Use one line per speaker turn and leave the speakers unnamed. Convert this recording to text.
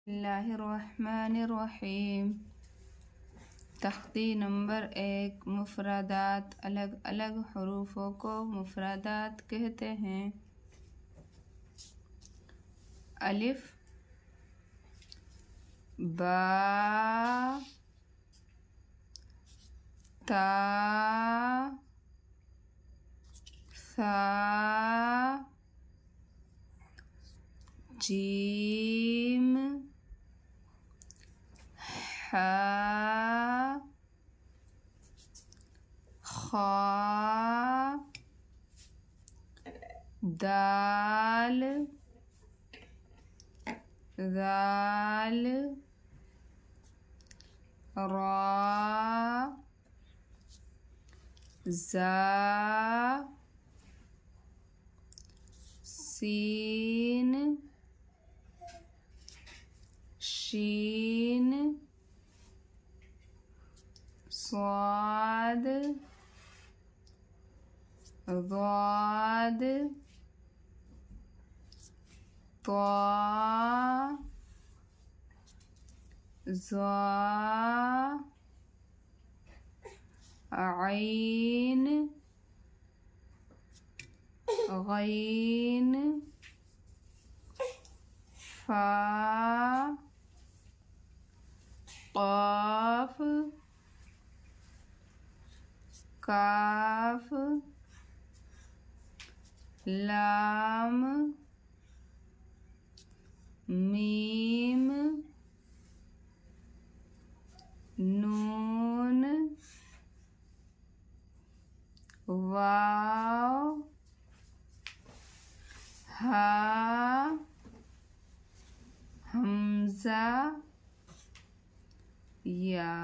बिस्मिल्लाहिर्रहमानिर्रहीम। तख्ती नंबर 1, मुफरदात। अलग अलग हरूफों को मुफरदात कहते हैं। अलिफ बा ता सा जीम हा खा दाल दाल रा जा सीन शीन स्वाद ज़ाद ता ज़ा ऐन गैन फा क़ाफ काफ लाम मीम नून वाव हा हमज़ा या।